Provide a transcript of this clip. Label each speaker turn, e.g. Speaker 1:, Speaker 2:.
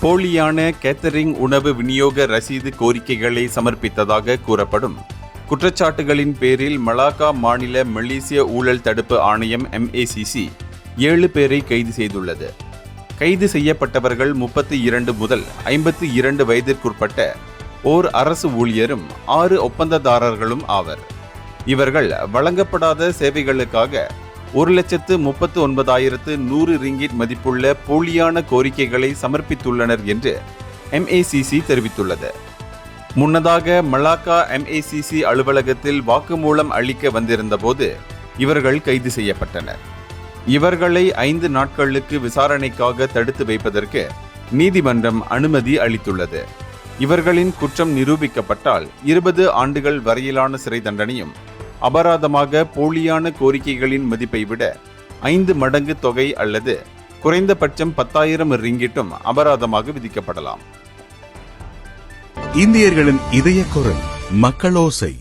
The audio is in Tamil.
Speaker 1: போலியான கேத்தரிங் உணவு விநியோக ரசீது கோரிக்கைகளை சமர்ப்பித்ததாக கூறப்படும் குற்றச்சாட்டுகளின் பேரில் மலாக்கா மாநில மலேசிய ஊழல் தடுப்பு ஆணையம் MACC 7 பேரை கைது செய்துள்ளது. கைது செய்யப்பட்டவர்கள் 32 முதல் 52 வயதிற்குட்பட்ட ஓர் அரசு ஊழியரும் 6 ஒப்பந்ததாரர்களும் ஆவர். இவர்கள் வழங்கப்படாத சேவைகளுக்காக 1,39,100 ரிங்கிட் மதிப்புள்ள போலியான கோரிக்கைகளை சமர்ப்பித்துள்ளனர் என்று MACC தெரிவித்துள்ளது. முன்னதாக மலாக்கா MACC அலுவலகத்தில் வாக்குமூலம் அளிக்க வந்திருந்த போது இவர்கள் கைது செய்யப்பட்டனர். இவர்களை 5 நாட்களுக்கு விசாரணைக்காக தடுத்து வைப்பதற்கு நீதிமன்றம் அனுமதி அளித்துள்ளது. இவர்களின் குற்றம் நிரூபிக்கப்பட்டால் 20 ஆண்டுகள் வரையிலான சிறை தண்டனையும், அபராதமாக போலியான கோரிக்கைகளின் மதிப்பை விட 5 மடங்கு தொகை அல்லது குறைந்தபட்சம் 10,000 ரிங்கிட்டும் அபராதமாக விதிக்கப்படலாம்.
Speaker 2: இந்தியர்களின் இதய குரல் மக்களோசை.